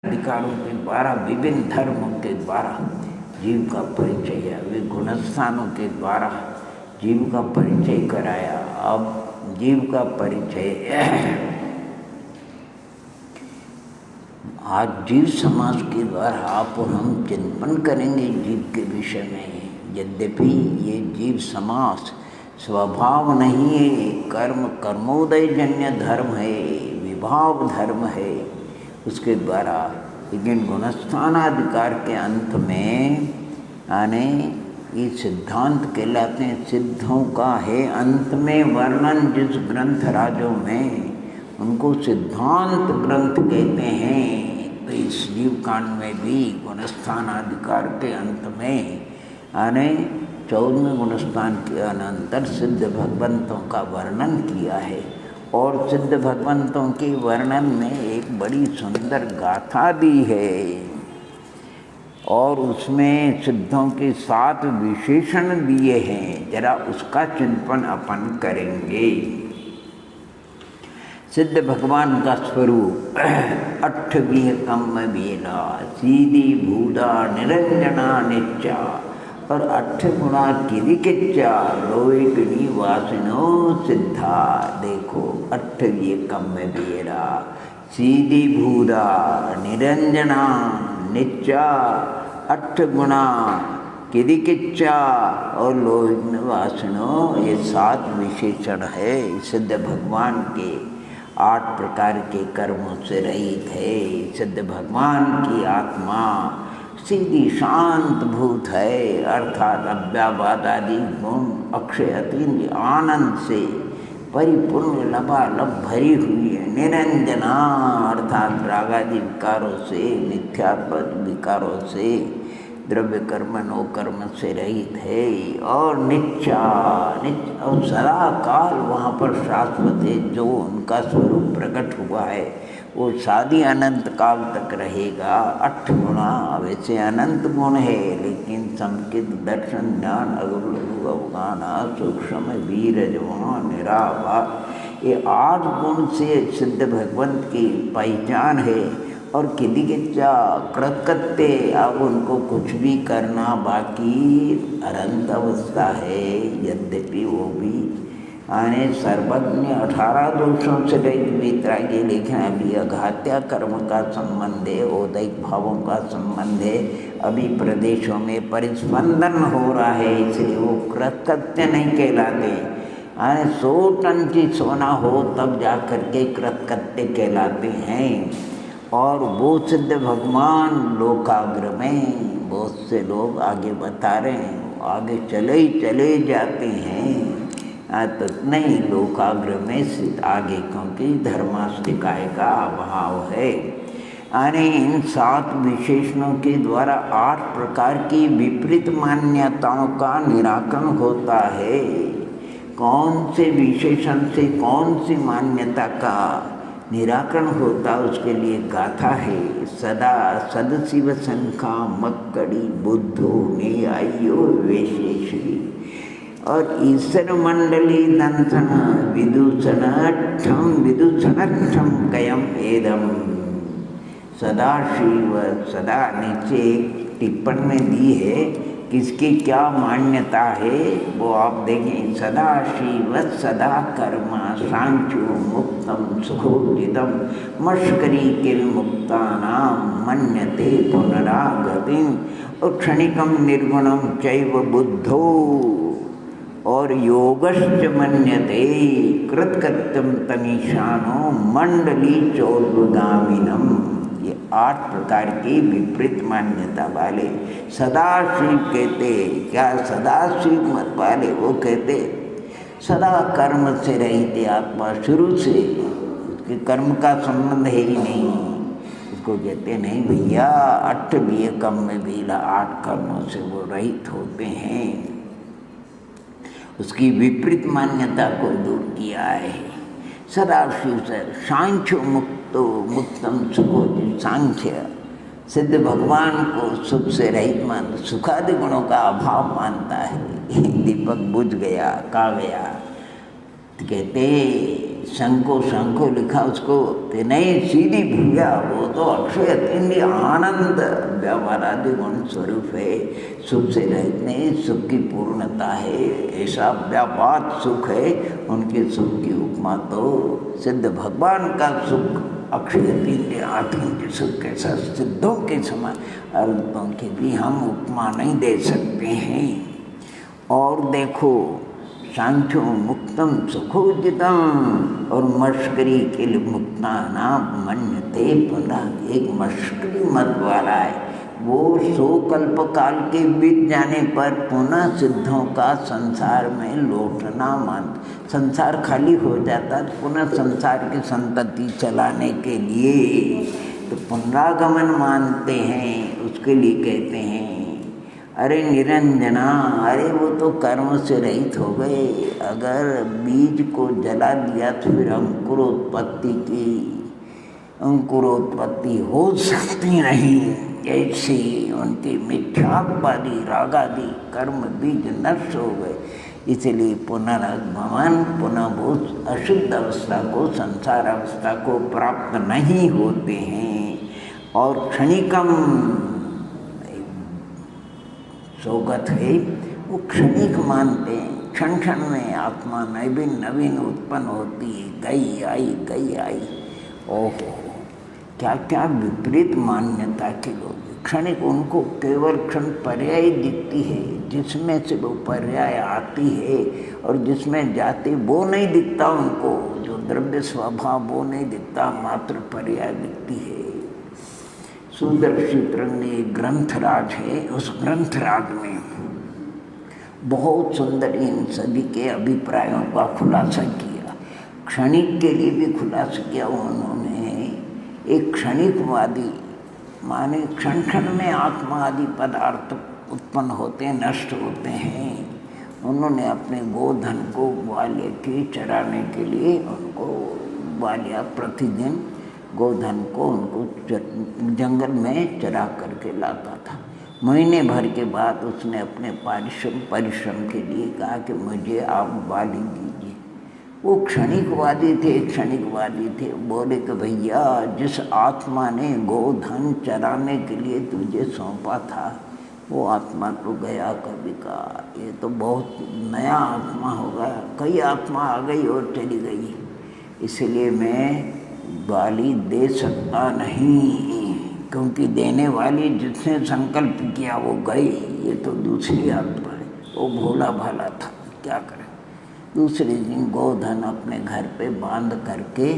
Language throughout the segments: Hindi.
अधिकारों के द्वारा, विभिन्न धर्मों के द्वारा जीव का परिचय है, वे गुणस्थानों के द्वारा जीव का परिचय कराया। अब जीव का परिचय आज जीव समाज के द्वारा आप और हम चिंतन करेंगे जीव के विषय में। यद्यपि ये जीव समाज स्वभाव नहीं है, कर्मोदय जन्य धर्म है, विभाव धर्म है उसके द्वारा, लेकिन गुणस्थानाधिकार के अंत में आने ये सिद्धांत कहलाते हैं। सिद्धों का है अंत में वर्णन जिस ग्रंथ राजों में, उनको सिद्धांत ग्रंथ कहते हैं। तो इस जीव कांड में भी गुणस्थानाधिकार के अंत में आने 14वें गुणस्थान के अनंतर सिद्ध भगवंतों का वर्णन किया है। और सिद्ध भगवंतों के वर्णन में एक बड़ी सुंदर गाथा दी है और उसमें सिद्धों के 7 विशेषण दिए हैं। जरा उसका चिंतन अपन करेंगे। सिद्ध भगवान का स्वरूप 8वीं कम बेला सीधी भूदा निरंजना नित्या और 8 गुणा किरिकिच्चा लोहिणी वासिनो सिद्धा। देखो 8वीं कम बेरा सीधी भूदा निरंजना नित्या 8 गुणा किरिकिच्चा और लोहिणी वासिनो, ये 7 विशेषण है। सिद्ध भगवान के 8 प्रकार के कर्मों से रहित है। सिद्ध भगवान की आत्मा सीधी शांत भूत है, अर्थात अव्यावाद आदि गुण अक्षय अतीन्द्रिय आनंद से परिपूर्ण लबालब भरी हुई है। निरंजना अर्थात रागादि विकारों से, मिथ्यात्मक विकारों से, द्रव्य कर्म नो कर्म से रहित है। और नित्या और सदा काल वहाँ पर शाश्वत है। जो उनका स्वरूप प्रकट हुआ है वो शादी अनंत काल तक रहेगा। 8 गुणा वैसे अनंत गुण है, लेकिन संकित दर्शन ज्ञान अगुलघु अवगाना सूक्ष्म वीर जवान निरावार, ये 8 गुण से सिद्ध भगवंत की पहचान है। और किदिकिच्चा कृतकृत्य, अब उनको कुछ भी करना बाकी अनंत अवस्था है। यद्यपि वो भी आने सर्वज्ञ 18 दोषों से रहित वितरागी, लेकिन अभी अघात्या कर्म का संबंध है, औदैक भावों का संबंध है। अभी प्रदेशों में परिस्पंदन हो रहा है, इसलिए वो कृतकृत्य नहीं कहलाते। आने 100 टन की सोना हो तब जा कर के कृतकृत्य कहलाते हैं। और वो सिद्ध भगवान लोकाग्र में बहुत से लोग आगे बता रहे हैं, आगे चले जाते हैं। तो नहीं लोकाग्र में स्थित आगे, क्योंकि धर्मास्तिकाय का अभाव है। यानी इन 7 विशेषणों के द्वारा 8 प्रकार की विपरीत मान्यताओं का निराकरण होता है। कौन से विशेषण से कौन सी मान्यता का निराकरण होता, उसके लिए गाथा है। सदा सदशिव शंखा मक्कड़ी बुद्धो ने आयो विशेषी और ईश्वर मंडली दंसन विदूषणक्षम कयम एदम। सदाशिव, सदा नीचे एक टिप्पण में दी है किसकी क्या मान्यता है वो आप देखें। सदाशिव सदा कर्म सांख्यो मुक्तम सुखोदितम मश्करी किल मुक्तानाम मन्यते पुनरागतिम और क्षणिकम निर्गुणम चैव बुद्धो और योगश्च मन्यते कृतकृत्यम तमीशानो मंडली चौर्वगामिनम। ये 8 प्रकार की विपरीत मान्यता वाले सदाशिव कहते। क्या सदाशिव मत वाले वो कहते सदा कर्म से रहित आत्मा, शुरू से उसके कर्म का संबंध है ही नहीं। उसको कहते नहीं भैया 8वीं कम में भी 8 कर्मों से वो रहित होते हैं। उसकी विपरीत मान्यता को दूर किया है। सदाशिव से सांख्य मुक्तम सुखो, सांख्य सिद्ध भगवान को सुख से रहित मान, सुखादि गुणों का अभाव मानता है। दीपक बुझ गया, कहाँ गया? कहते शंको लिखा उसको कि नहीं, सीधी भूया, वो तो अक्षय अतीन्द्रिय आनंद व्यवहारादि गुण स्वरूप है, सुख से रहित नहीं, सुख की पूर्णता है, ऐसा व्यापार सुख है। उनके सुख की उपमा तो सिद्ध भगवान का सुख अक्षय अतीन्द्रिय आतीन्द्रिय सुख के साथ सिद्धों के समान, अल्पों की भी हम उपमा नहीं दे सकते हैं। और देखो, सांख्यो मुक्तम सुखोजितम, और मश्करी के लिए मुक्ता नाम मन्यते पुनः, एक मश्करी मत वाला है, वो 100 कल्प काल के बीत जाने पर पुनः सिद्धों का संसार में लौटना मान, संसार खाली हो जाता पुनः संसार की संतति चलाने के लिए तो पुनरागमन मानते हैं। उसके लिए कहते हैं अरे निरंजना, अरे वो तो कर्म से रहित हो गए, अगर बीज को जला दिया तो फिर अंकुरोत्पत्ति हो सकती नहीं। ऐसे उनके मिथ्यात्वादी रागादि कर्म बीज नष्ट हो गए, इसलिए पुनरागमन पुनः वो अशुद्ध अवस्था को, संसार अवस्था को प्राप्त नहीं होते हैं। और क्षणिकम सोगत है, वो क्षणिक मानते हैं, क्षण क्षण में आत्मा नवीन उत्पन्न होती है, गई आई। ओहो, क्या क्या विपरीत मान्यता के लोग। क्षणिक उनको केवल क्षण पर्याय दिखती है, जिसमें से वो पर्याय आती है और जिसमें जाती वो नहीं दिखता उनको, जो द्रव्य स्वभाव वो नहीं दिखता, मात्र पर्याय दिखती है। सुदर्शी तरंगी ग्रंथराज है, उस ग्रंथराज में बहुत सुंदर इन सभी के अभिप्रायों का खुलासा किया, क्षणिक के लिए भी खुलासा किया उन्होंने। एक क्षणिकवादी माने क्षण क्षण में आत्मा आदि पदार्थ उत्पन्न होते हैं, नष्ट होते हैं। उन्होंने अपने गोधन को ग्वालियर के चराने के लिए उनको ग्वालियर प्रतिदिन गोधन को उनको जंगल में चरा करके लाता था। महीने भर के बाद उसने अपने परिश्रम के लिए कहा कि मुझे आप बाली दीजिए। वो क्षणिकवादी थे। बोले कि भैया, जिस आत्मा ने गोधन चराने के लिए तुझे सौंपा था वो आत्मा तो गया कभी का, ये तो बहुत नया आत्मा होगा, कई आत्मा आ गई और चली गई, इसलिए मैं बाली दे सकता नहीं, क्योंकि देने वाली जिसने संकल्प किया वो गई, ये तो दूसरी आत्मा है। वो भोला भाला था, क्या करे। दूसरे दिन गोधन अपने घर पे बांध करके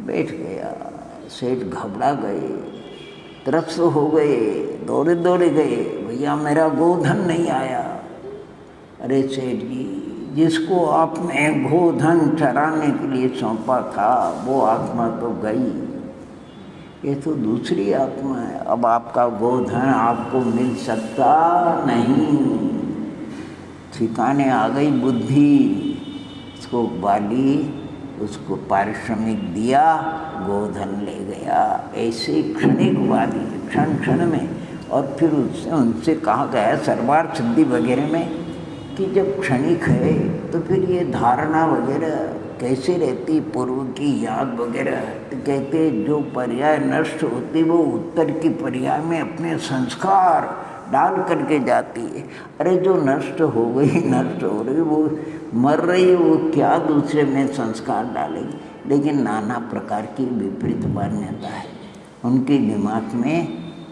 बैठ गया। सेठ घबरा गए, त्रस्त हो गए, दौड़े गए, भैया मेरा गोधन नहीं आया। अरे सेठ जी, जिसको आपने गोधन चराने के लिए सौंपा था वो आत्मा तो गई, ये तो दूसरी आत्मा है। अब आपका गोधन आपको मिल सकता नहीं। ठिकाने आ गई बुद्धि, उसको बाली, उसको पारिश्रमिक दिया, गोधन ले गया। ऐसे क्षणिकवादी क्षण में। और फिर उनसे कहा गया सर्वार्थ सिद्धि वगैरह में कि जब क्षणिक है तो फिर ये धारणा वगैरह कैसे रहती, पूर्व की याद वगैरह। तो कहते जो पर्याय नष्ट होती वो उत्तर की पर्याय में अपने संस्कार डाल करके जाती है। अरे जो नष्ट हो गई, नष्ट हो रही, वो मर रही, वो क्या दूसरे में संस्कार डालेगी। लेकिन नाना प्रकार की विपरीत मान्यता है उनके दिमाग में,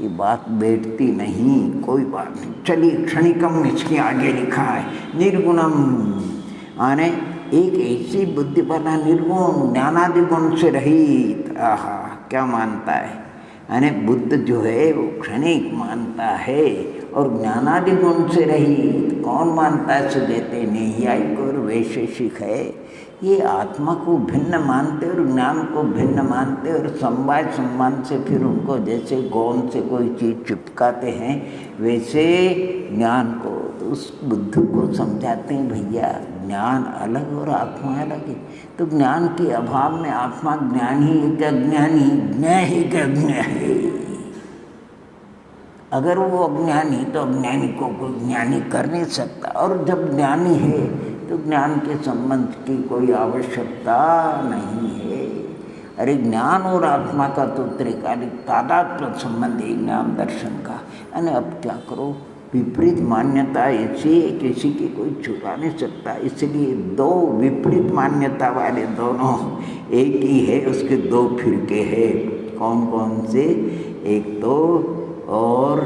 ये बात बैठती नहीं। कोई बात नहीं, चलिए क्षणिकम इसके आगे लिखा है, निर्गुणम आने एक ऐसी बुद्धि वाला निर्गुण ज्ञानादि गुण से रहित। आहा, क्या मानता है, यानी बुद्ध जो है वो क्षणिक मानता है और ज्ञानादि गुण से रहित। कौन मानता है, से देते नैयायिक और वैशेषिक है। ये आत्मा को भिन्न मानते और ज्ञान को भिन्न मानते और समवाय सम्मान से फिर उनको जैसे गौन से कोई चीज़ चिपकाते हैं वैसे ज्ञान को, तो उस बुद्ध को समझाते हैं भैया ज्ञान अलग और आत्मा अलग है। तो ज्ञान के अभाव में आत्मा ज्ञानी है क्या अज्ञानी, ज्ञ है क्या अज्ञ है। अगर वो अज्ञानी तो अज्ञानी को कोई ज्ञानी कर नहीं सकता, और जब ज्ञानी है तो ज्ञान के संबंध की कोई आवश्यकता नहीं है। अरे ज्ञान और आत्मा का तो त्रिकालिक तादात्म्य संबंध है ज्ञान दर्शन का। यानी अब क्या करो, विपरीत मान्यता ऐसी किसी की कोई छुपा नहीं सकता, इसलिए दो विपरीत मान्यता वाले दोनों एक ही है, उसके दो फिरके हैं। कौन कौन से? एक तो और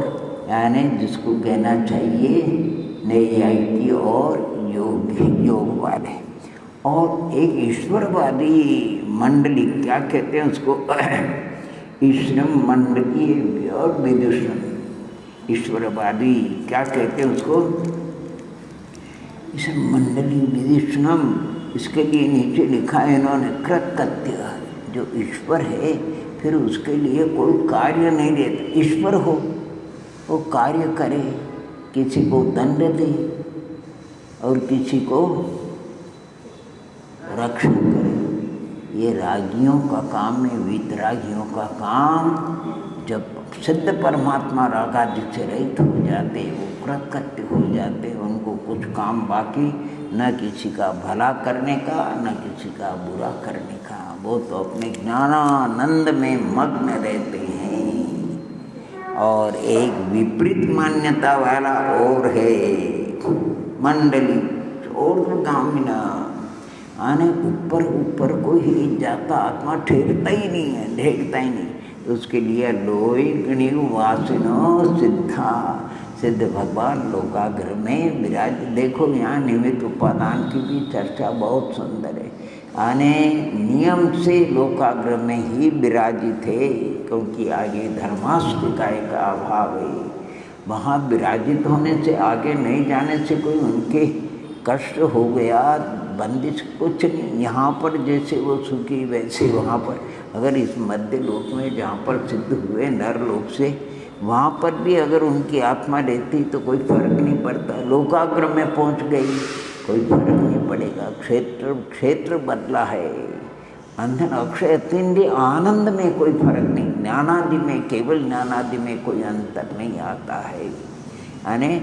यानी जिसको कहना चाहिए नैयायिकी और योग वाले, और एक ईश्वरवादी मंडली, क्या कहते हैं उसको, ईश्वरम मंडली और विदुषण। ईश्वरवादी क्या कहते हैं उसको, ईश्वर मंडली विदुषणम। इसके लिए नीचे लिखा है इन्होंने कृतकृत्य, जो ईश्वर है फिर उसके लिए कोई कार्य नहीं देता। ईश्वर हो वो कार्य करे, किसी को दंड दे और किसी को रक्षण करे, ये रागियों का काम है, वीतरागियों का काम। जब सिद्ध परमात्मा रागादि से रहित हो जाते, वो कृतकृत्य हो जाते, उनको कुछ काम बाकी न किसी का भला करने का न किसी का बुरा करने का, वो तो अपने ज्ञानानंद में मग्न रहते हैं। और एक विपरीत मान्यता वाला और है मंडली ऊर्ध्वगामिना, आने ऊपर ऊपर को ही जाता, आत्मा ठहरता ही नहीं है, ढेकता ही नहीं। उसके लिए लोई गणिव वासिनो सिद्धा, सिद्ध भगवान लोकाग्र में विराज। देखो यहाँ निमित्त उपादान की भी चर्चा बहुत सुंदर है। आने नियम से लोकाग्र में ही विराजित है, क्योंकि आगे धर्मास्तिकाय का अभाव है। वहाँ विराजित होने से, आगे नहीं जाने से कोई उनके कष्ट हो गया, बंदिश कुछ नहीं। यहाँ पर जैसे वो सुखी वैसे वहाँ पर, अगर इस मध्य लोक में जहाँ पर सिद्ध हुए नर लोक से, वहाँ पर भी अगर उनकी आत्मा रहती तो कोई फर्क नहीं पड़ता। लोकाग्र में पहुँच गई, कोई फर्क नहीं पड़ेगा। क्षेत्र बदला है, अंधन अक्षय तीन आनंद में कोई फर्क नहीं। ज्ञानादि में, केवल ज्ञानादि में कोई अंतर नहीं आता है। यानी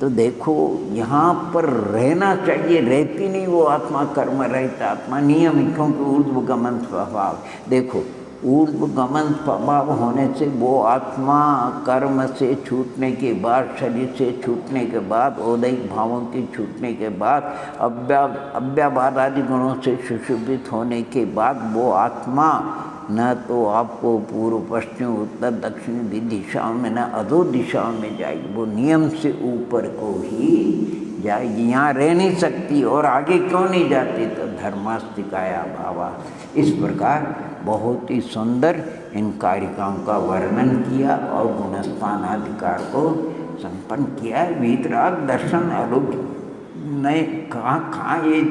तो देखो यहाँ पर रहना चाहिए, रहती नहीं वो आत्मा, कर्म रहित आत्मा नियमित, क्योंकि ऊर्ध्वगमन स्वभाव। देखो ऊर्ध्वगमन स्वभाव होने से वो आत्मा कर्म से छूटने के बाद, शरीर से छूटने के बाद, औदैहिक भावों के छूटने के बाद, अव्यावाद आदि गुणों से सुशोभित होने के बाद वो आत्मा न तो आपको पूर्व पश्चिम उत्तर दक्षिण भी दिशाओं में, न अधो दिशाओं में जाएगी, वो नियम से ऊपर को ही जाएगी। यहाँ रह नहीं सकती, और आगे क्यों नहीं जाती? तो धर्मास्तिकाया भावा। इस प्रकार बहुत ही सुंदर इन कारिकाओं का वर्णन किया और गुणस्थानाधिकार को संपन्न किया। वीतराग दर्शन अलौकिक नए कहाँ ये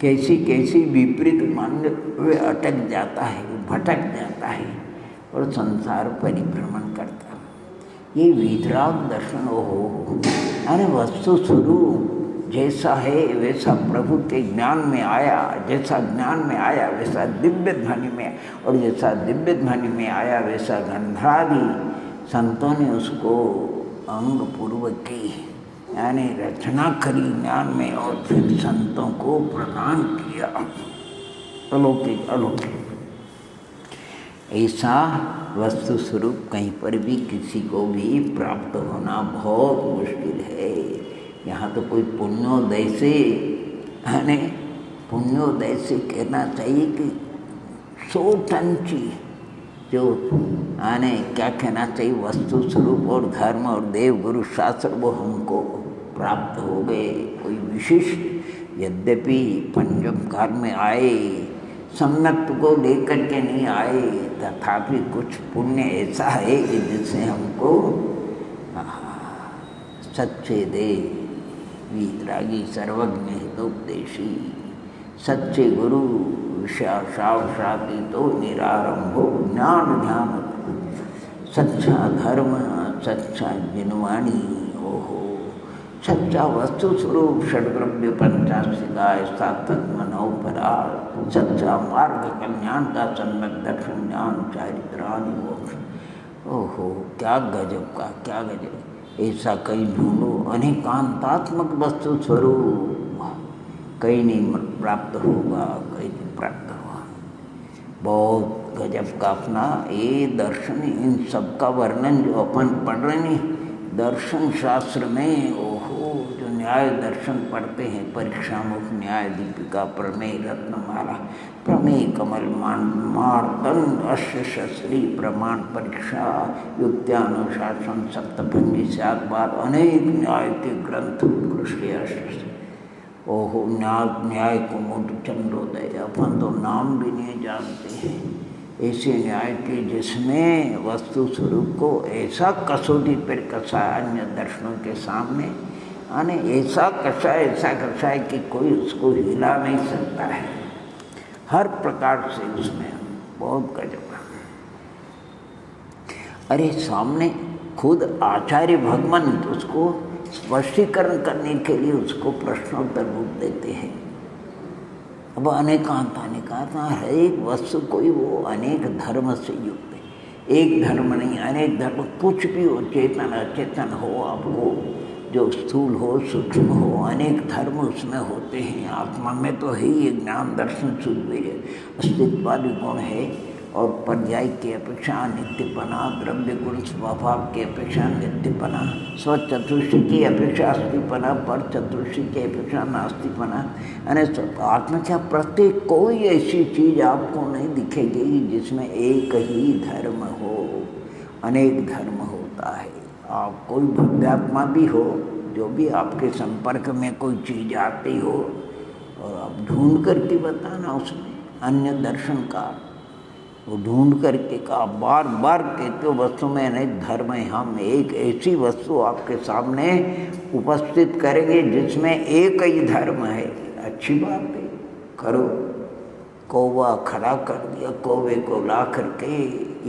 कैसी कैसी विपरीत मान्य वे अटक जाता है, भटक जाता है और संसार परिभ्रमण करता है। ये वीतराग दर्शन हो, अरे वस्तु स्वरूप जैसा है वैसा प्रभु के ज्ञान में आया, जैसा ज्ञान में आया वैसा दिव्य ध्वनि में, और जैसा दिव्य ध्वनि में आया वैसा गंधादि संतों ने उसको अंग पूर्वक की, यानी रचना करी ज्ञान में, और फिर संतों को प्रदान किया। अलौकिक अलौकिक ऐसा वस्तु स्वरूप कहीं पर भी किसी को भी प्राप्त होना बहुत मुश्किल है। यहाँ तो कोई पुण्योदय से, यानी पुण्योदय से कहना चाहिए कि 100 टन चीज जो आने, क्या कहना चाहिए, वस्तु स्वरूप और धर्म और देव गुरु शास्त्र वो हमको प्राप्त हो गए। कोई विशिष्ट, यद्यपि पंचम काल में आए, सम्यक्त को लेकर के नहीं आए, तथापि कुछ पुण्य ऐसा है कि जिससे हमको सच्चे दे वीतरागी सर्वज्ञ हितोपदेशी सच्चे गुरु विषाशावशाती तो निरारंभो ज्ञान ध्यान, सच्चा धर्म, सच्चा जिनवाणी, ओहो सच्चा वस्तु स्वरूप षड्द्रव्य पंचाशिकाय सार्थक मनोपरा, सच्चा मार्ग कल्याण का सम्यक दर्शन ज्ञान चारित्रादि मोक्ष। ओहो क्या गजब का, क्या गजब। ऐसा कहीं ढूंढो, अनेकांतात्मक वस्तु स्वरूप कहीं नहीं प्राप्त होगा, कहीं नहीं प्राप्त होगा। बहुत गजब का अपना ये दर्शन, इन सब का वर्णन जो अपन पढ़ रहे हैं दर्शन शास्त्र में, ओहो जो न्याय दर्शन पढ़ते हैं, परीक्षा मुख न्याय दीपिका प्रमेय रत्नमाला प्रमेय कमल मार्तन अष्टशस्त्री प्रमाण परीक्षा युक्त्यानुशासन सप्तभंगी सातबार अनेक न्याय के ग्रंथ उत्कृष्ट। ओहो न्याय कुमुद चंद्रोदय, अपन तो नाम भी नहीं जानते हैं ऐसे न्याय के जिसमें वस्तु स्वरूप को ऐसा कसौटी पर कसा अन्य दर्शनों के सामने, यानी ऐसा कसा है कि कोई उसको हिला नहीं सकता है, हर प्रकार से उसमें बहुत गजब। अरे सामने खुद आचार्य भगवंत उसको स्पष्टीकरण करने के लिए उसको प्रश्नोत्तर रूप देते हैं। अब अनेकांता हर एक वस्तु कोई वो अनेक धर्म से युक्त है, एक धर्म नहीं अनेक धर्म, कुछ भी हो, चेतन अचेतन हो, आपको जो स्थूल हो सूक्ष्म हो, अनेक धर्म उसमें होते हैं। आत्मा में तो है ही एक ज्ञान दर्शन शुद्ध अस्तित्वादि गुण है, और पर्याय की अपेक्षा नित्यपना, द्रव्य गुण स्वभाव की अपेक्षा नित्यपना, स्वचतुष्टय की अपेक्षा अस्थिपना, पर चतुष्टय की अपेक्षा नास्तिपना। यानी आत्मा क्या प्रत्येक कोई ऐसी चीज़ आपको नहीं दिखेगी जिसमें एक ही धर्म हो, अनेक धर्म होता है। आप कोई भव्यात्मा भी हो, जो भी आपके संपर्क में कोई चीज़ आती हो और आप ढूंढ करके बताना उसमें अन्य दर्शन का, वो ढूंढ करके कहा बार बार कहते हो वस्तु में अनेक धर्म है। हम एक ऐसी वस्तु आपके सामने उपस्थित करेंगे जिसमें एक ही धर्म है। अच्छी बात है, करो। कौवा खड़ा कर दिया, कौवे को ला करके,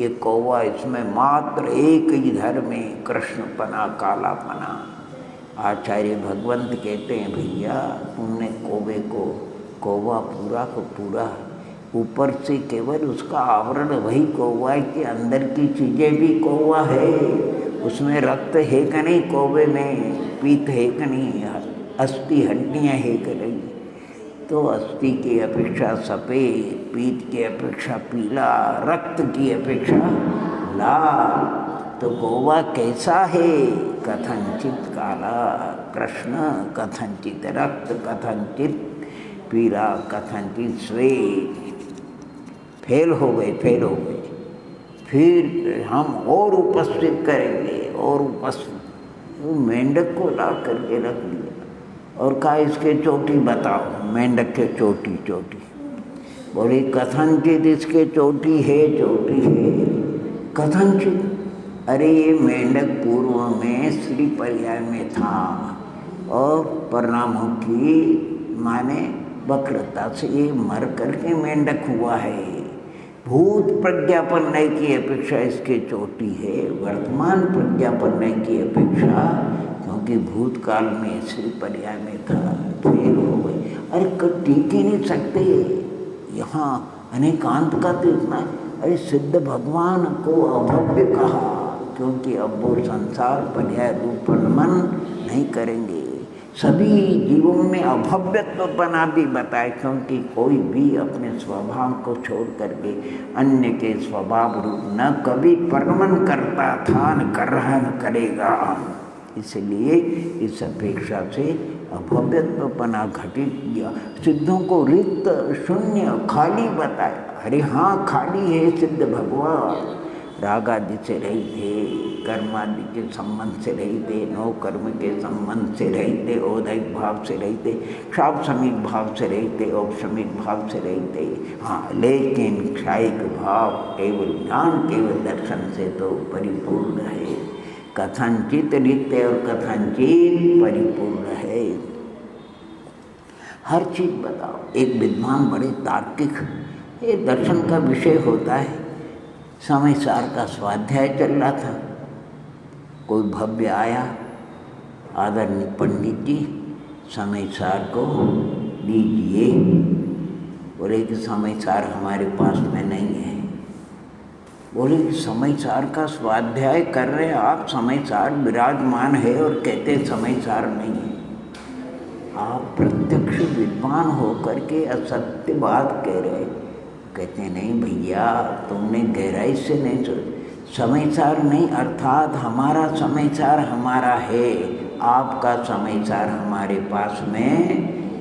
ये कौवा इसमें मात्र एक ही धर्म है, कृष्णपना कालापना। आचार्य भगवंत कहते हैं भैया तुमने कौवे को, कौवा पूरा को पूरा, ऊपर से केवल उसका आवरण वही कौवा है कि अंदर की चीज़ें भी कौवा है। उसमें रक्त है कि नहीं, कौवे में पीत है कि नहीं, अस्थि हड्डियाँ है कि नहीं, तो अस्थि की अपेक्षा सफ़ेद, पीत की अपेक्षा पीला, रक्त की अपेक्षा लाल। तो कौवा कैसा है? कथनचित काला कृष्ण, कथनचित रक्त, कथनचित पीला, कथनचित श्वेत। फेल हो गए। फिर हम और उपस्थित करेंगे, और उपस्थित। वो मेंढक को ला करके रख दिया और कहा इसके चोटी बताओ। मेंढक के चोटी बोली कथनचित इसके चोटी है कथनचित। अरे ये मेंढक पूर्व में स्त्री पर्याय में था और परिणामों की माने वक्रता से ये मर करके मेंढक हुआ है। भूत प्रज्ञापन की अपेक्षा इसके चोटी है, वर्तमान प्रज्ञापन की अपेक्षा, क्योंकि भूतकाल में श्री पर्याय में था, फेल हो गए। अरे टीक ही नहीं सकते यहाँ अनेकांत का तो इतना। अरे सिद्ध भगवान को अभव्य कहा क्योंकि अब वो संसार पर्याय रूपण नहीं करेंगे। सभी जीवों में अभव्यत्व बना भी बताए, क्योंकि कोई भी अपने स्वभाव को छोड़ करके अन्य के स्वभाव रूप न कभी परमन करता था, न कर रहा, न करेगा। इसलिए इस अपेक्षा से अभव्यत्व बना घटित किया। सिद्धों को रिक्त, शून्य, खाली बताया। अरे हाँ खाली है सिद्ध भगवान, रागादि से रही थे, कर्मादि के संबंध से रही थे, नो कर्म के संबंध से रही थे, औदैहिक भाव से रही थे, सापसमिक भाव से रही थे, औपसमिक भाव से रही थे। हाँ लेकिन क्षायिक भाव केवल ज्ञान, केवल दर्शन से तो परिपूर्ण है। कथनचित नित्य और कथनचित परिपूर्ण है। हर चीज़ बताओ। एक विद्वान बड़े तार्किक, ये दर्शन का विषय होता है। समय सार का स्वाध्याय चल रहा था, कोई भव्य आया, आदरणीय पंडित जी समय सार को दीजिए। बोले कि समय सार हमारे पास में नहीं है। बोले कि समय सार का स्वाध्याय कर रहे आप, समय सार विराजमान है और कहते समय सार नहीं है। आप प्रत्यक्ष विद्वान होकर के असत्य बात कह रहे। कहते नहीं भैया, तुमने गहराई से नहीं सोच। समयसार नहीं, अर्थात हमारा समयसार हमारा है, आपका समयसार हमारे पास में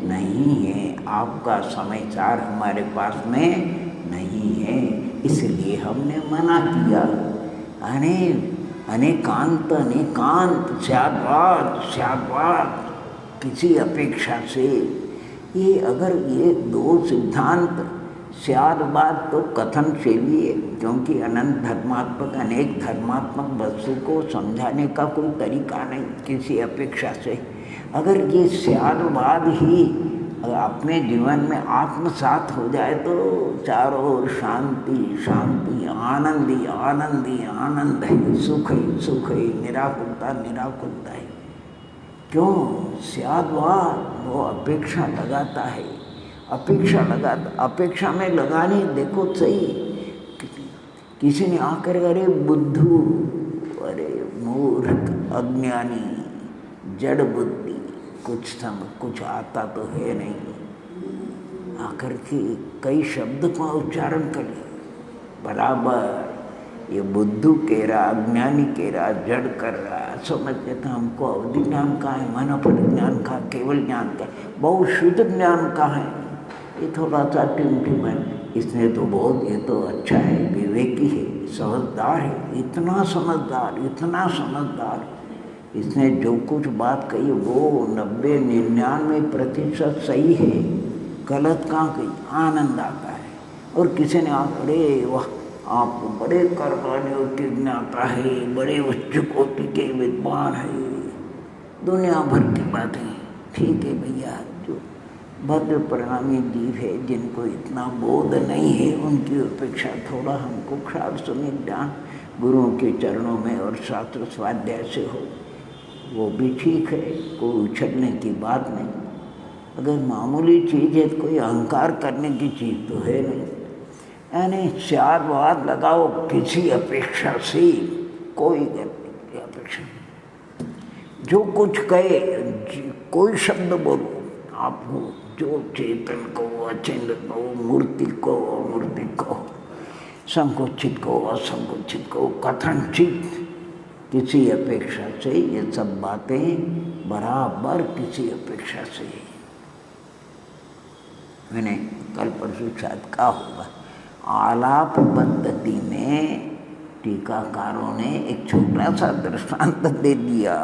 नहीं है। आपका समयसार हमारे पास में नहीं है, इसलिए हमने मना किया। अनेकांत स्याद्वाद किसी अपेक्षा से। ये अगर ये दो सिद्धांत स्याद्वाद तो कथनशीली है, क्योंकि अनंत धर्मात्मक अनेक धर्मात्मक वस्तु को समझाने का कोई तरीका नहीं किसी अपेक्षा से। अगर ये स्याद्वाद ही अपने जीवन में आत्मसात हो जाए तो चारों ओर शांति शांति, आनंद ही आनंद ही आनंद है, सुख ही सुख है, निराकुलता निराकुलता है। क्यों? स्याद्वाद वो अपेक्षा लगाता है, अपेक्षा में लगानी। देखो सही, किसी ने आकर अरे बुद्धू, अरे मूर्ख, अज्ञानी, जड़ बुद्धि, कुछ आता तो है नहीं, आकर के कई शब्द का उच्चारण कर बराबर। ये बुद्धू कह रहा, अज्ञानी कह रहा, जड़ कर रहा, समझते तो हमको अवधि ज्ञान का है, मनोपद ज्ञान का, केवल ज्ञान का, बहुत शुद्ध ज्ञान का है। ये थोड़ा सा टिमटिम है, इसने तो बहुत, ये तो अच्छा है, विवेकी है, समझदार है, इतना समझदार, इसने जो कुछ बात कही वो 90-99% सही है, गलत कहाँ कही, आनंद आता है। और किसी ने अरे वाह, आप बड़े कर्मानियों के ज्ञाता है, बड़े उच्च कोटि के विद्वान है, दुनिया भर की बातें। ठीक है भैया, जो भद्र परिणामी जीव है, जिनको इतना बोध नहीं है, उनकी अपेक्षा थोड़ा हमको ख्याल सुनिए ज्ञान गुरुओं के चरणों में और शास्त्र स्वाध्याय से हो, वो भी ठीक है, कोई उछलने की बात नहीं। अगर मामूली चीज़ है तो कोई अहंकार करने की चीज़ तो है नहीं। यानी स्याद्वाद लगाओ किसी अपेक्षा से, कोई अपेक्षा, जो कुछ कहे, कोई शब्द बोलो, आप हो जो चेतन को, अचेतन को, मूर्ति को, अमूर्ति को, संकुचित को, असंकुचित को, कथनचित, किसी अपेक्षा से ये सब बातें बराबर किसी अपेक्षा से। मैंने कल परसों शायद कहा होगा, आलाप पद्धति में टीकाकारों ने एक छोटा सा दृष्टांत दे दिया।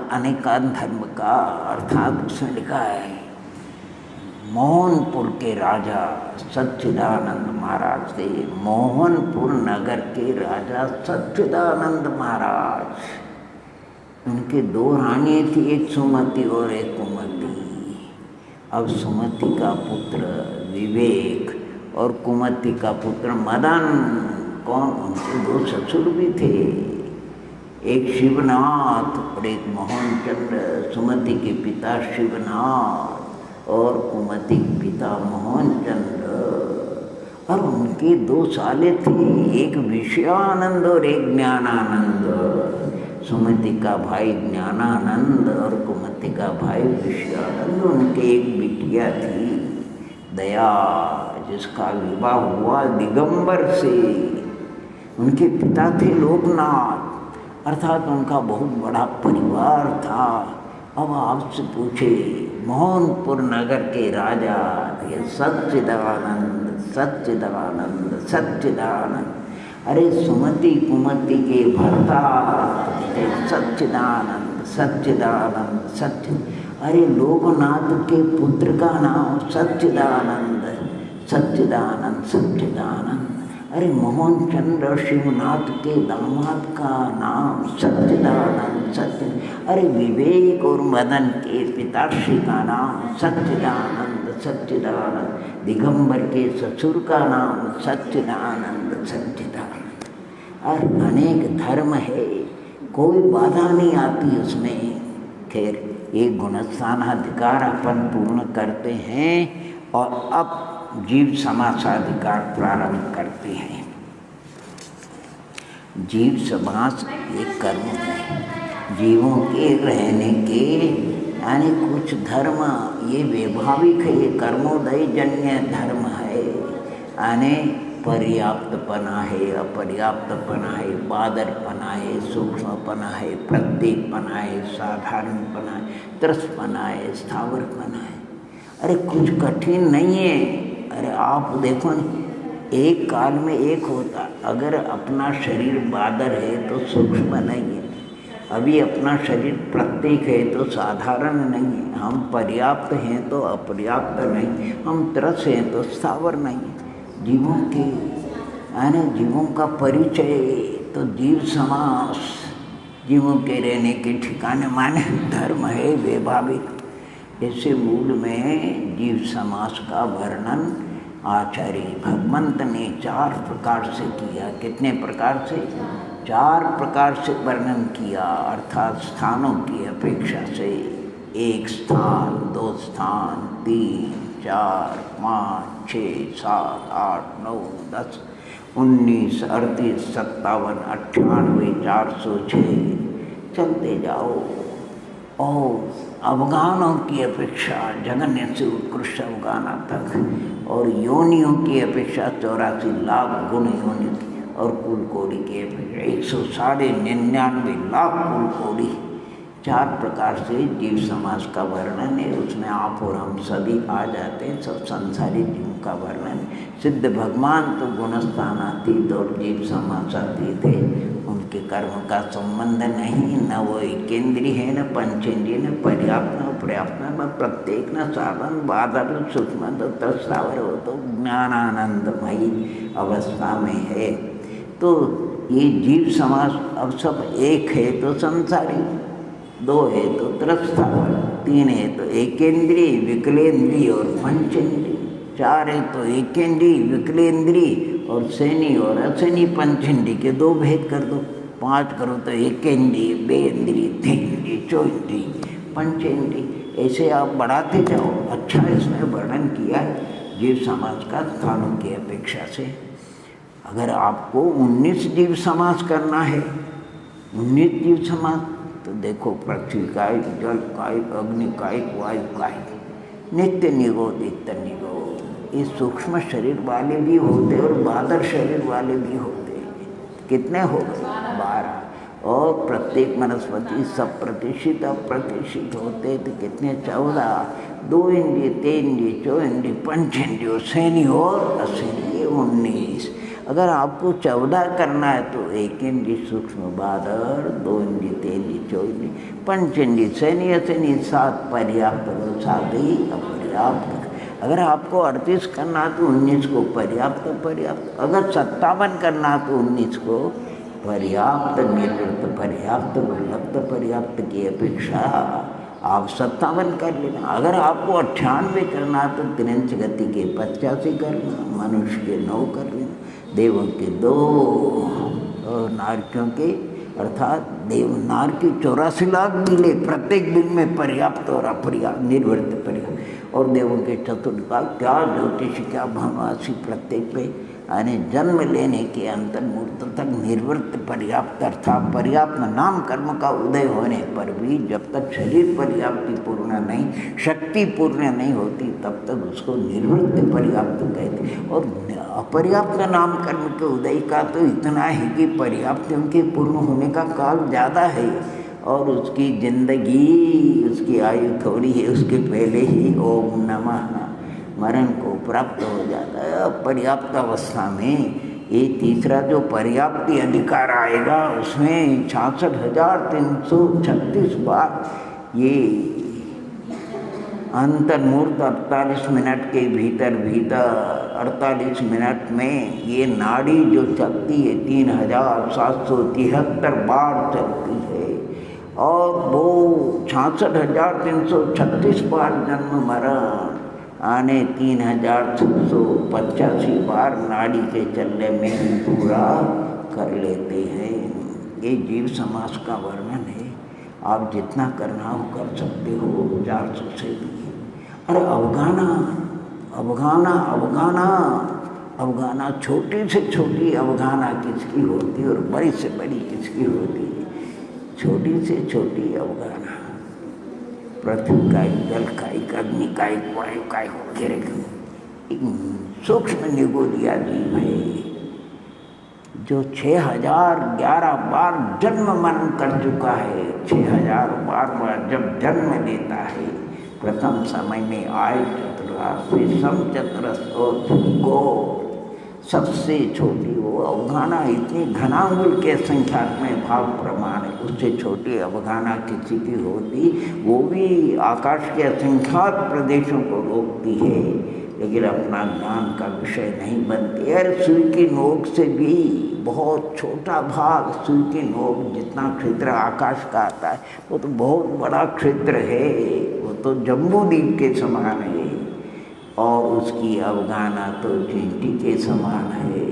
अनेकांत धर्म का, अर्थात उसने लिखा है, मोहनपुर के राजा सच्चिदानंद महाराज थे। मोहनपुर नगर के राजा सच्चिदानंद महाराज, उनके 2 रानियाँ थी, एक सुमति और एक कुमति। अब सुमति का पुत्र विवेक और कुमति का पुत्र मदन, कौन, उनके 2 ससुर भी थे, एक शिवनाथ और एक मोहनचंद्र। सुमति के पिता शिवनाथ और कुमति के पिता मोहनचंद्र। और उनके 2 साले थे, एक विषयानंद और एक ज्ञानानंद। सुमति का भाई ज्ञानानंद और कुमति का भाई विषयानंद। उनके एक बिटिया थी दया, जिसका विवाह हुआ दिगंबर से। उनके पिता थे लोकनाथ, अर्थात उनका बहुत बड़ा परिवार था। अब आपसे पूछे, मोहनपुर नगर के राजा थे सच्चिदानंद, सच्चिदानंद, सच्चिदानंद। अरे सुमति कुमति के भर्ता थे सच्चिदानंद, सच्चिदानंद, अरे लोकनाथ के पुत्र का नाम सच्चिदानंद, सच्चिदानंद, सच्चिदानंद। अरे मोहनचंद्र शिवनाथ के दामाद का नाम सच्चिदानंद, सच्चिद। अरे विवेक और मदन के पिताश्री का नाम सच्चिदानंद, सच्चिदानंद। दिगंबर के ससुर का नाम सच्चिदानंद, सच्चिदानंद। और अनेक धर्म है, कोई बाधा नहीं आती उसमें। खैर, एक गुणस्थानाधिकार अपन पूर्ण करते हैं और अब जीव समासाधिकार प्रारंभ करते हैं। जीव समास एक कर्म है। जीवों के रहने के यानी कुछ धर्म ये वैभाविक है, ये कर्मोदय जन्य धर्म है। यानी पर्याप्तपना है, अपर्याप्तपना है, बादरपना है, सूक्ष्मपना है, प्रत्येकपना है, साधारणपना है, त्रसपना है, स्थावरपना है। अरे कुछ कठिन नहीं है। अरे आप देखो न, एक काल में एक होता। अगर अपना शरीर बादर है तो सूक्ष्म नहीं है, अभी अपना शरीर प्रत्येक है तो साधारण नहीं है, हम पर्याप्त हैं तो अपर्याप्त नहीं, हम त्रस हैं तो स्थावर नहीं। जीवों के यानी जीवों का परिचय तो जीव समास, जीवों के रहने के ठिकाने माने धर्म है वैभाविक। इसे मूल में जीव समास का वर्णन आचार्य भगवंत ने 4 प्रकार से किया। कितने प्रकार से? 4 प्रकार से वर्णन किया, अर्थात स्थानों की अपेक्षा से 1 स्थान, 2 स्थान, 3, 4, 5, 6, 7, 8, 9, 10, 19, 38, 57, 98, 406 चलते जाओ। और अवगानों की अपेक्षा जगन्य से उत्कृष्ट अवगाना तक, और योनियों की अपेक्षा 84 लाख गुण योनि की, और कुल कोटि की अपेक्षा 199 लाख कुल कोटि। 4 प्रकार से जीव समाज का वर्णन है। उसमें आप और हम सभी आ जाते हैं, सब संसारी जीव का वर्णन। सिद्ध भगवान तो गुणस्थानातीत और जीव समासातीत थे, उनके कर्म का संबंध नहीं, न वो एकेंद्रीय है, न पंचेंद्रीय, न पर्याप्त, न पर्याप्त, न प्रत्येक, न साधन, बादर, सूक्ष्म, तत्स्थावर हो तो ज्ञानानंदमयी अवस्था में है। तो ये जीव समाज अब सब 1 है तो संसारी, 2 है तो त्रस्थावर, 3 है तो एकेंद्रीय, विकलेंद्रीय और पंचेंद्रीय, 4 है तो एकेंद्रीय, विकलेंद्रीय और सेनी और असेनी पंचेंद्रीय के 2 भेद कर दो। 5 करो तो एकेंद्रीय, बेंद्रीय, द्विंद्रीय, चौंद्रीय, पंचेंद्रीय, ऐसे आप बढ़ाते जाओ। अच्छा इसमें वर्णन किया है जीव समाज का स्थानों की अपेक्षा से। अगर आपको 19 जीव समास करना है, 19 जीव समास, तो देखो पृथ्वी कायिक, जल कायिक, अग्नि कायिक, वायु कायिक, नित्य निगोद नित्य निगोद। ये सूक्ष्म शरीर वाले भी होते और बादर शरीर वाले भी होते। कितने हो गए? 12। और प्रत्येक वनस्पति सब प्रतिष्ठित अप्रतिष्ठित होते तो कितने? 14। 2 इंद्रिय, 3 इंद्रिय, 4 इंद्रिय, पंचेंद्रिय, सेनी और असेनी, 19। अगर आपको 14 करना है तो 1 इंद्रिय सूक्ष्म बादर, 2 इंद्रिय, 3 इंद्रिय, 4 इंद्रिय, पंचेंद्रिय, सेनी असेनी, 7 पर्याप्त, 7 ही अपर्याप्त। अगर आपको 38 करना है तो 19 को पर्याप्त पर्याप्त, अगर 57 करना है तो 19 को पर्याप्त निर्वृत्त पर्याप्त दुर्लभ पर्याप्त की अपेक्षा आप 57 कर लेना। अगर आपको 98 करना है तो त्रिंश गति के 85 करना, मनुष्य के 9 कर लेना, देवों के 2 और नारकियों के अर्थात देव नार की 84 लाख मिले, प्रत्येक दिन में पर्याप्त और अपर्याप्त निर्वृत्त पर्याप्त, और देवों के चतुर्थ क्या ज्योतिष क्या भवनवासी प्रत्येक पे यानी जन्म लेने के अंतर्मूर्त तक निर्वृत्त पर्याप्त अर्थात पर्याप्त नाम कर्म का उदय होने पर भी जब तक शरीर पर्याप्ति पूर्ण नहीं, शक्ति पूर्ण नहीं होती, तब तक उसको निर्वृत्त पर्याप्त कहते। और अपर्याप्त नाम कर्म के उदय का तो इतना है कि पर्याप्तियों के पूर्ण होने का काल ज़्यादा है और उसकी जिंदगी, उसकी आयु थोड़ी है, उसके पहले ही ओम नमः मरण को प्राप्त हो जाता है। अपर्याप्त अवस्था में ये तीसरा जो पर्याप्ति अधिकार आएगा उसमें 66,336 बार ये अंतर्मूर्त 48 मिनट के भीतर 48 मिनट में ये नाड़ी जो चलती है 3,773 बार चलती है, और वो 66,336 बार जन्म मरण आने 3,685 बार नाड़ी के चलने में ही पूरा कर लेते हैं। ये जीव समास का वर्णन है। आप जितना करना हो कर सकते हो, 400 से भी। अरे अवगाना अवगाना अवगाना अवगाना, छोटी से छोटी अवगाना किसकी होती है और बड़ी से बड़ी किसकी होती है? छोटी से छोटी अवगाना, पृथ्वी का एक, जल का एक, अग्नि का एक, वायु का एक वगैरह सूक्ष्म निगोदिया जीव है जो 6011 बार जन्म मरण कर चुका है। 6000 बार जब जन्म लेता है, प्रथम समय में आय चतुरास, सम चतुरस और गो, सबसे छोटी वो अवगाना इतनी घनांगुल के संख्यात्मक भाव प्रमाण है, उससे छोटी अवगाना किसी की होती वो भी आकाश के असंख्यात प्रदेशों को रोकती है, लेकिन अपना ज्ञान का विषय नहीं बनती है। सुई की नोक से भी बहुत छोटा भाग, सुई की नोक जितना क्षेत्र आकाश का आता है वो तो बहुत बड़ा क्षेत्र है, वो तो जम्बू द्वीप के समान है, और उसकी अवगाना तो चींटी के समान है।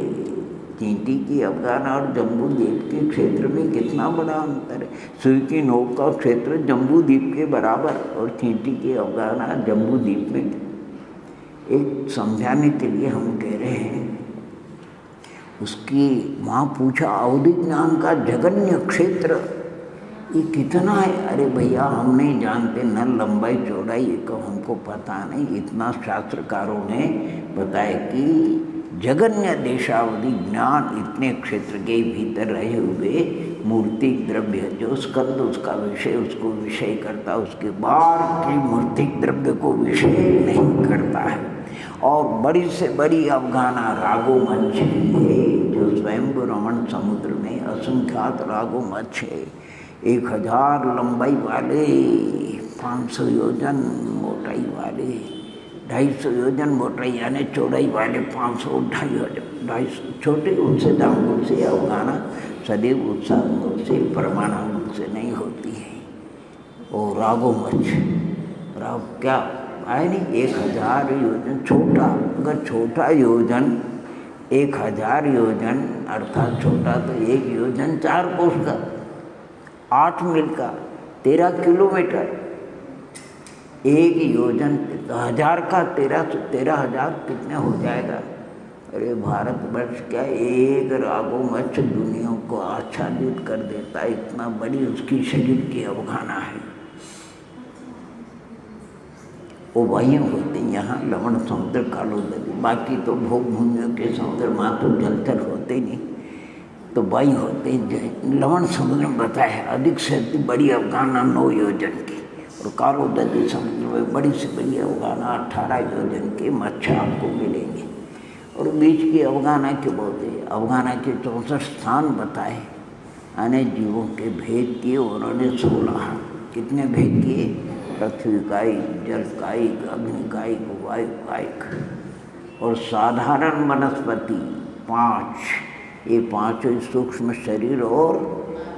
चींटी की अवगाना और जम्बू द्वीप के क्षेत्र में कितना बड़ा अंतर है। सुई की नोक का क्षेत्र जम्बू द्वीप के बराबर और चींटी की अवगाना जम्बू द्वीप में। एक समझाने के लिए हम कह रहे हैं, उसकी वहाँ पूछा अवधि ज्ञान का जगन्य क्षेत्र ये कितना है। अरे भैया हम नहीं जानते, न लंबाई चौड़ाई का हमको पता नहीं, इतना शास्त्रकारों ने बताया कि जगन्य देशावधि ज्ञान इतने क्षेत्र के भीतर रहे हुए मूर्तिक द्रव्य जो स्कंद उसका विषय उसको विषय करता, उसके बाहर की मूर्तिक द्रव्य को विषय नहीं करता है। और बड़ी से बड़ी अवगाना रागो मछली है जो स्वयं रमण समुद्र में असंख्यात रागो मच्छ है। 1000 लंबाई वाले, 500 योजन मोटाई वाले, 250 योजन मोटाई यानी चौड़ाई वाले 500, 250 छोटे उससे दांगों से अवगाना सदैव उत्साह से परमाणु से नहीं होती है। और रागो मच्छ राग क्या है नहीं, 1000 योजन छोटा, अगर छोटा योजन 1000 योजन अर्थात छोटा तो 1 योजन 4 कोस का, 8 मील का, 13 किलोमीटर। 1 योजन 1000 का 13,000 कितने हो जाएगा। अरे भारतवर्ष क्या एक रागो मच्छ दुनिया को आच्छादित कर देता है, इतना बड़ी उसकी शरीर की अवगाना है। वो वहीं होते यहाँ लवण समुद्र कालो नदी, बाकी तो भोग भूमियों के समुद्र वहाँ तो जलचर होते नहीं, तो वही होते लवण समुद्र में बताया है अधिक से अधिक बड़ी अवगाना 9 योजन की, और कालो नदी समुद्र में बड़ी से बड़ी अवगाना 18 योजन के मच्छ आपको मिलेंगे। और बीच की अवगाना के बोलते अवगाना के 64 स्थान बताए, अनेक जीवों के भेद किए उन्होंने 16। कितने भेद किए, पृथ्वी कायिक, जल कायिक, अग्नि कायिक, वायु कायिक, और साधारण वनस्पति 5। ये 5 सूक्ष्म शरीर और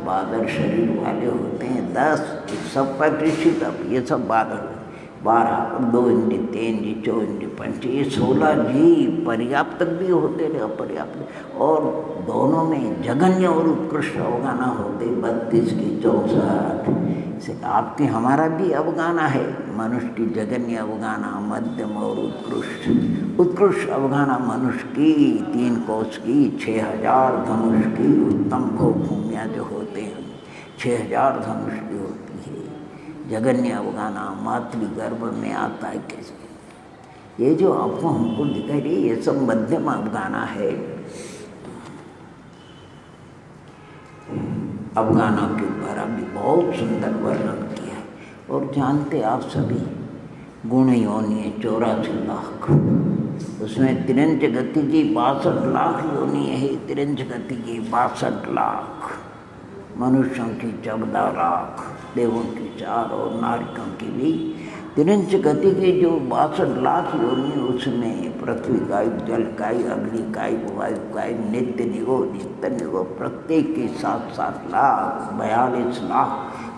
बादल शरीर वाले होते हैं 10, सब प्रतिष्ठित। अब ये सब बादल 12, 2 इंद्रिय, 3 इंद्रिय, 4 इंद्रिय, 5, ये 16 जीव पर्याप्त भी होते हैं अपर्याप्त, और दोनों में जघन्य और उत्कृष्ट अवगाना होते 32 की 64 से। आपके हमारा भी अवगाना है, मनुष्य की जघन्य अवगाना, मध्यम और उत्कृष्ट। उत्कृष्ट अवगाना मनुष्य की 3 कोस की, 6000 धनुष की, उत्तम भोग भूमियाँ जो होते हैं 6000 धनुष की होती है। जघन्य अवगाना मातृगर्भ में आता है कैसे, ये जो आपको हमको दिखाई रही ये सब मध्यम अवगाना है। अवगाना के द्वारा भी बहुत सुंदर वर्णन किया है। और जानते आप सभी गुण योनि 84 लाख, उसमें तिरंज गति की 62 लाख योनि है। तिरंज गति की 62 लाख, मनुष्यों की 14 लाख, देवों की 4 और नारिकों की भी तिरंज गति की जो 62 लाख योनि, उसमें पृथ्वी कायिक, जल कायिक, अग्नि कायिक, वायु कायिक, नित्य निगो, नित्य निगो, प्रत्येक की 7-7 लाख, 42 लाख,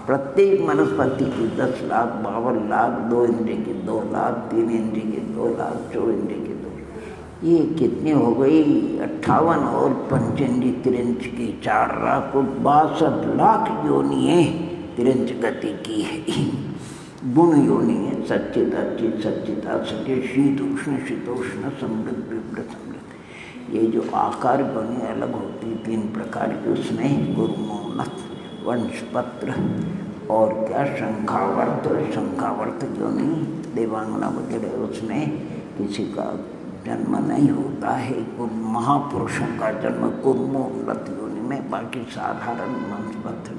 प्रत्येक वनस्पति की 10 लाख, 52 लाख, 2 इंद्रिय की 2 लाख, 3 इंद्रिय की 2 लाख, 4 इंद्रिय की 2। ये कितनी हो गई 58, और पंचेंद्रिय तिरंज की 4 लाख, 62 लाख योनियाँ तिरंज गति की है। गुण योनि है सच्चित अच्चित सच्चित असच्चित, शीत उष्ण शीतोष्ण, समृद्ध विप्र समृद्ध। ये जो आकार बने अलग होती 3 प्रकार की, उसमें गुरुमोन्नत वंशपत्र और क्या शंखावर्त जो नहीं देवांगना वगैरह, उसमें किसी का जन्म नहीं होता है। महापुरुषों का जन्म कुर्मोन्नत योनि में, बाकी साधारण वंशपत्र।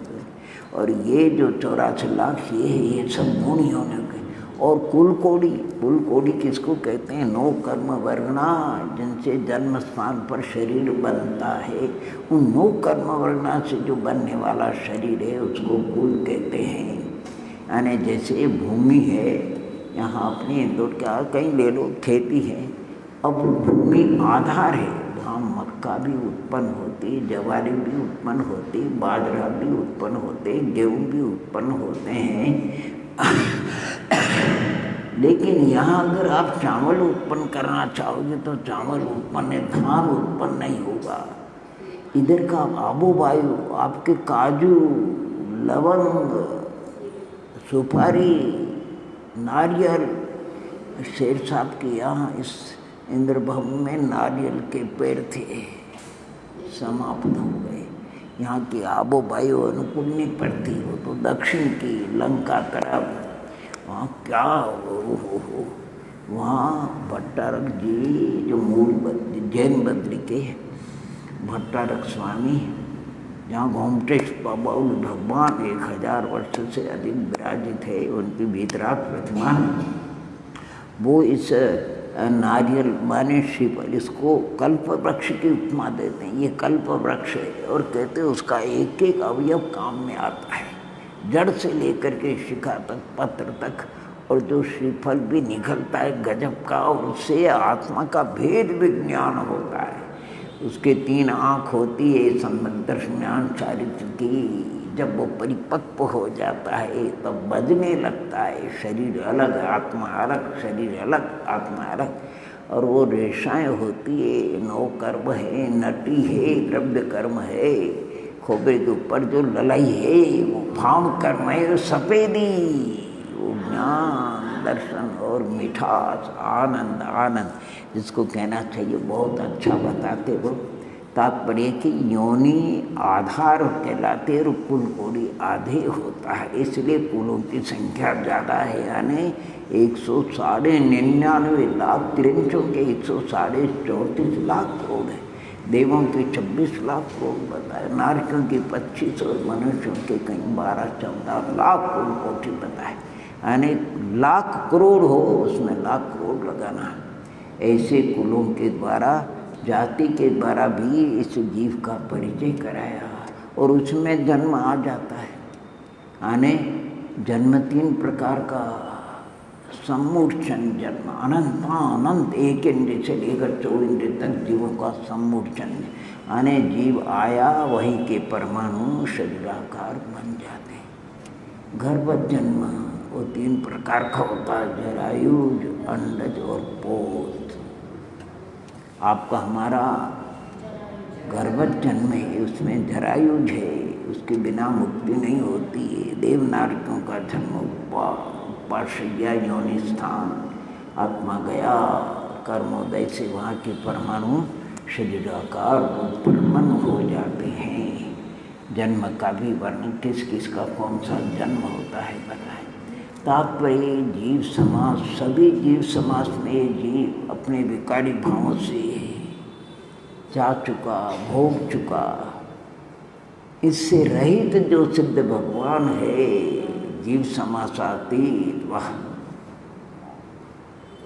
और ये जो 84 लाख ये है, ये सब गुण योनियों के। और कुल कोड़ी किसको कहते हैं? 9 कर्म वर्णा, जिनसे जन्म स्थान पर शरीर बनता है। उन 9 कर्म वर्णा से जो बनने वाला शरीर है उसको कुल कहते हैं। यानी जैसे भूमि है, यहाँ अपने इंदौर क्या कहीं ले लो, खेती है, अब भूमि आधार है, वहाँ मक्का भी उत्पन्न होती, जवारी भी उत्पन्न होती, बाजरा भी उत्पन्न होते, गेहूँ भी उत्पन्न होते हैं। लेकिन यहाँ अगर आप चावल उत्पन्न करना चाहोगे तो चावल उत्पन्न, धान उत्पन्न नहीं होगा। इधर का आबो वायु, आपके काजू, लवंग, सुपारी, नारियल, शेर साहब के यहाँ इस इंद्र भवन में नारियल के पेड़ थे, समाप्त हो गए। यहाँ की आबो वायु अनुकूल नहीं पड़ती, हो तो दक्षिण की लंका तरफ, वहाँ क्या हो वहाँ भट्टारक जी जो मूल जैन बद्री के भट्टारक स्वामी, जहाँ घोमटेश बाबा भगवान 1000 वर्ष से अधिक विराजित है, उनकी भीतराग प्रतिमा, वो इस नारियल माने श्रीफल, इसको कल्प वृक्ष की उपमा देते हैं। ये कल्प वृक्ष है और कहते हैं उसका एक एक अवयव काम में आता है, जड़ से लेकर के शिखा तक, पत्र तक। और जो श्रीफल भी निकलता है गजब का, और उससे आत्मा का भेद विज्ञान होता है। उसके 3 आँख होती है, संबंध दर्शनान चारित्र की। जब वो परिपक्व हो जाता है तब बजने लगता है, शरीर अलग आत्मा अलग, शरीर अलग आत्मा अलग। और वो रेशाएँ होती है, 9 कर्म है, नटी है, द्रव्य कर्म है, खोबरे के ऊपर जो ललाई है वो भाव कर्म है, सफेदी वो ज्ञान दर्शन और मिठास आनंद, आनंद जिसको कहना चाहिए। बहुत अच्छा बताते वो। तात्पर्य कि योनि आधार कहलाते और कुल कोड़ी आधे होता है, इसलिए कुलों की संख्या ज़्यादा है। यानी 199 लाख, तिरंचों के 134 लाख करोड़ है, देवों के 26 लाख करोड़ बताए, नारकों के 25 और मनुष्यों के कहीं 12-14 लाख करोड़ कोटि बताए। यानी लाख करोड़ हो, उसमें लाख करोड़ लगाना है। ऐसे कुलों के द्वारा, जाति के द्वारा भी इस जीव का परिचय कराया और उसमें जन्म आ जाता है। यानी जन्म 3 प्रकार का, सम्मूर्छन जन्म, अनंत एक इंद्रिय से लेकर 4 इंद्रिय तक जीवों का सम्मूर्छन। यानी जीव आया वहीं के परमाणु शरीराकार बन जाते हैं। गर्भ जन्म वो 3 प्रकार का होता है, जरायुज, अंडज और पोत। आपका हमारा गर्भज जन्म है, उसमें जरायुज है, उसके बिना मुक्ति नहीं होती है। देवनारकों का जन्म उपाशय्या योनि स्थान, आत्मा गया कर्मोदय से वहाँ के परमाणु शरीराकार उत्पन्न हो जाते हैं। जन्म का भी वर्णन, किस किस का कौन सा जन्म होता है बताएं। तात्पर्य जीव समाज, सभी जीव समाज में जीव अपने विकारी भावों से जा चुका, भोग चुका। इससे रहित जो सिद्ध भगवान है, जीव समासातीत, वह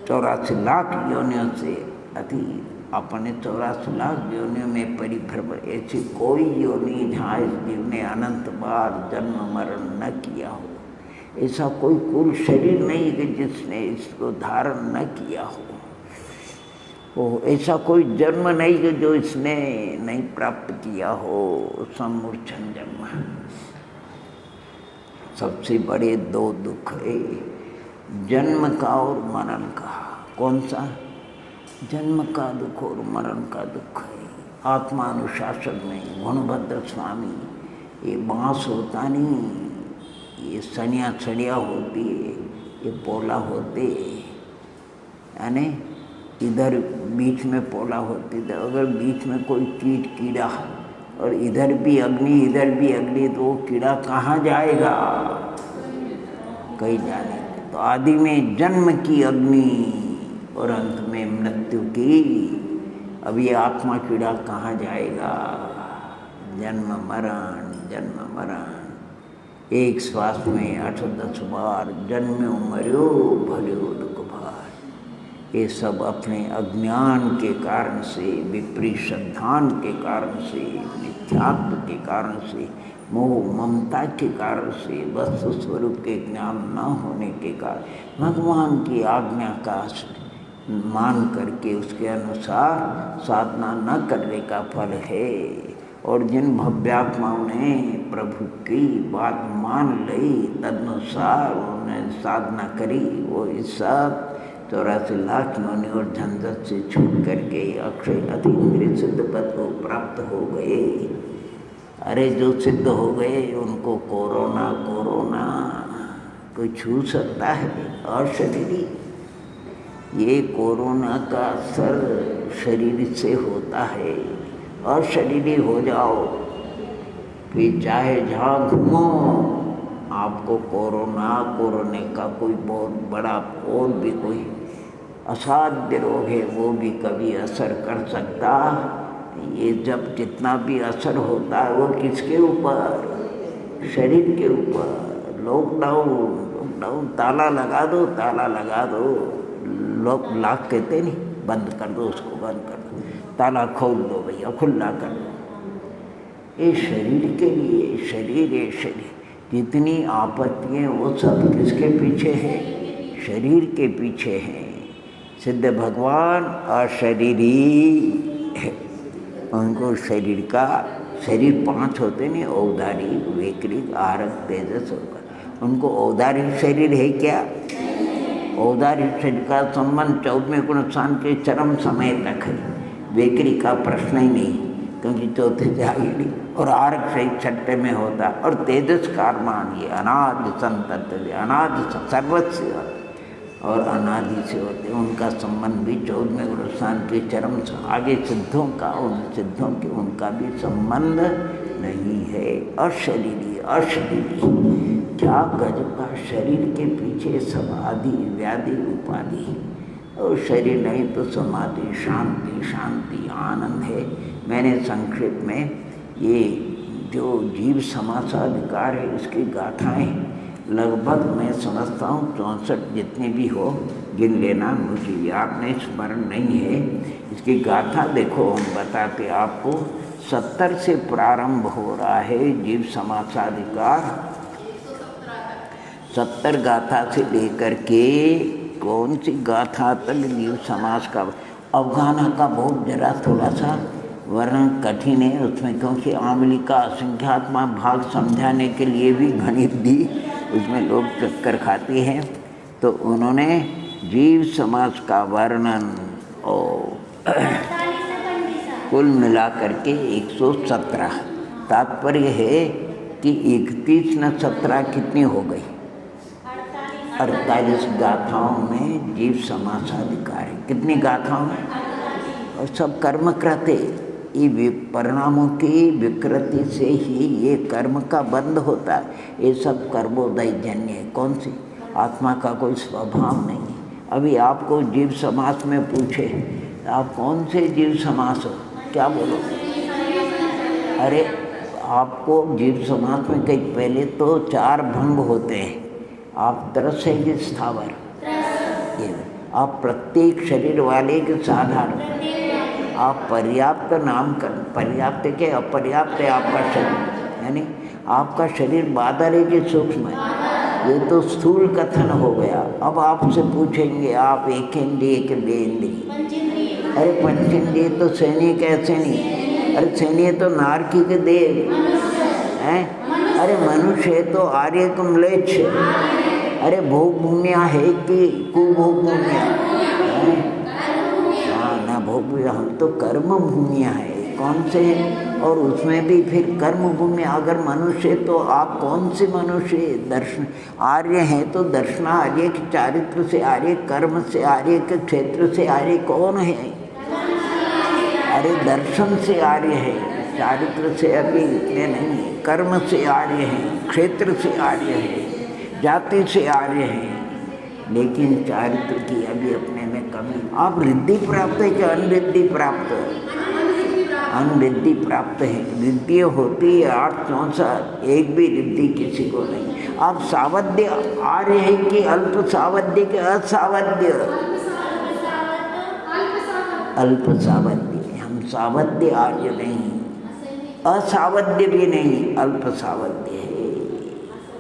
84 लाख योनियों से अतीत, अपने 84 लाख योनियों में परिभ्रम। ऐसी कोई योनि जहाँ इस जीव ने अनंत बार जन्म मरण न किया हो। ऐसा कोई कुल शरीर नहीं कि जिसने इसको धारण न किया हो। ऐसा कोई जन्म नहीं कि जो इसने नहीं प्राप्त किया हो। सम्मूर्छन जन्म सबसे बड़े 2 दुख है, जन्म का और मरण का। कौन सा? जन्म का दुख और मरण का दुख है। आत्मानुशासन में गुणभद्र स्वामी, ये बाँस होता नहीं, ये सड़िया होती है, ये पोला होते, यानी इधर बीच में पोला होती है। अगर बीच में कोई कीड़ा और इधर भी अग्नि इधर भी अग्नि, तो वो कीड़ा कहाँ जाएगा? कहीं जाने। तो आदि में जन्म की अग्नि और अंत में मृत्यु की। अब ये आत्मा कीड़ा कहाँ जाएगा? जन्म मरण, एक श्वास में 8-10 बार जन्म्यो मर्यो भर्यो दुख भार। ये सब अपने अज्ञान के कारण से, विपरीत सिद्धांत के कारण से, मिथ्यात्व के कारण से, मोह ममता के कारण से, वस्तु स्वरूप के ज्ञान न होने के कारण भगवान की आज्ञा का मान करके उसके अनुसार साधना न करने का फल है। और जिन भव्यात्माओं ने प्रभु की बात मान ली, तदनुसार उन्होंने साधना करी, वो इस सब 84 लाख योनि और झंझट से छूट करके अक्षय अतीन्द्रिय सिद्ध पद को प्राप्त हो गए। अरे जो सिद्ध हो गए उनको कोरोना कोई छू सकता है? अशरीरी। ये कोरोना का असर शरीर से होता है। अशरीरी हो जाओ, फिर चाहे जहाँ घूमो आपको कोरोना का कोई बहुत बड़ा और भी कोई असाध्य रोग है, वो भी कभी असर कर सकता। ये जब जितना भी असर होता है वो किसके ऊपर? शरीर के ऊपर। लॉकडाउन ताला लगा दो। लोग लाख कहते नहीं, बंद कर दो, उसको बंद कर दो, ताला खोल दो भैया, खुला कर दो। ये शरीर के लिए, शरीर जितनी आपत्तियाँ वो सब किसके पीछे है? शरीर के पीछे हैं। सिद्ध भगवान अशरीरी है। उनको शरीर 5 होते नहीं, औदारी, वैकृत, आरक, तेजस होकर। उनको औदारिक शरीर है क्या? औदारिक शरीर का संबंध 14वें गुण स्थान के चरम समय तक है। वैकृत का प्रश्न ही नहीं, क्योंकि चौथे जाएगी। और आरक शरीर 6ठे में होता। और तेजस कारमान, ये अनादि संतत, अनादि सर्वस्व और अनादि से होते, उनका संबंध भी 14वें गुण स्थान के चरम से आगे सिद्धों का, उन सिद्धों के उनका भी संबंध नहीं है। अशरीरी क्या गजब का शरीर के पीछे सब आदि व्याधि उपाधि। और शरीर नहीं तो समाधि, शांति आनंद है। मैंने संक्षेप में ये जो जीव समासाधिकार है उसकी गाथाएं लगभग मैं समझता हूँ 64 जितने भी हो गिन लेना, मुझे याद नहीं, स्मरण नहीं है। इसकी गाथा देखो, हम बताते आपको। 70 से प्रारंभ हो रहा है जीव समासाधिकार। 70 गाथा से लेकर के कौन सी गाथा तक जीव समास का अवगाहना का बहुत जरा थोड़ा सा वर्णन कठिन है उसमें, क्योंकि आमली का असंख्यात्मा भाग समझाने के लिए भी गणित दी, उसमें लोग चक्कर खाते हैं। तो उन्होंने जीव समास का वर्णन और कुल मिला करके 117। तात्पर्य है कि 31 न 17 कितनी हो गई? 48 गाथाओं में जीव समासाधिकार है। कितनी गाथाओं में? और सब कर्म करते, ये परिणामों की विकृति से ही ये कर्म का बंध होता है। ये सब कर्मोदय जन्य है। कौन सी? आत्मा का कोई स्वभाव नहीं है। अभी आपको जीव समास में पूछे आप कौन से जीव समास हो, क्या बोलो? अरे आपको जीव समास में कई पहले तो 4 भंग होते हैं। आप तरस है स्थावर, ये आप प्रत्येक शरीर वाले के साधारण, आप पर्याप्त नाम कर, पर्याप्त के अपर्याप्त है आपका शरीर, यानी आपका शरीर बादल है कि सूक्ष्म है, ये तो स्थूल कथन हो गया। अब आपसे पूछेंगे आप एकेंद्रिय के बेंद्रिय, अरे पंचेंद्रिय तो सैनिक कैसे नहीं, अरे सैनिक तो नारकी के देव हैं, अरे मनुष्य है तो आर्य को म्लेच्छ, अरे भोग भूमिया है कि कुभोग भूमिया है? ना भोग, हम तो कर्म भूमिया है। कौन से हैं? और उसमें भी फिर कर्म भूमि। अगर मनुष्य तो आप कौन से मनुष्य? दर्शन आर्य हैं तो दर्शन आर्य के चारित्र से आर्य, कर्म से आर्य के क्षेत्र से आर्य कौन है? अरे दर्शन से आर्य है। चारित्र से अभी इतने नहीं है, कर्म से आर्य हैं, क्षेत्र से आर्य हैं, जाति से आर्य हैं, लेकिन चारित्र की अभी अपने में कमी। आप रिद्धि प्राप्त है कि अनरिद्धि प्राप्त है? अनरिद्धि प्राप्त है। रिद्धि होती है 864, एक भी रिद्धि किसी को नहीं। आप सावध्य आर्य है कि अल्प सावध्य के असावध्य? अल्प सावध्य। हम सावध्य आर्य नहीं, असावध्य भी नहीं, अल्प सावध्य है।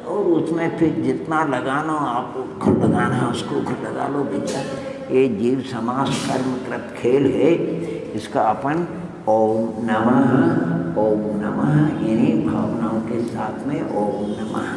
और उसमें फिर जितना लगाना आपको खुद लगाना है उसको खुद लगा लो बेटा। ये जीव समास कर्म कृत खेल है, इसका अपन ओम नमः यानी भावनाओं के साथ में ओम नमः।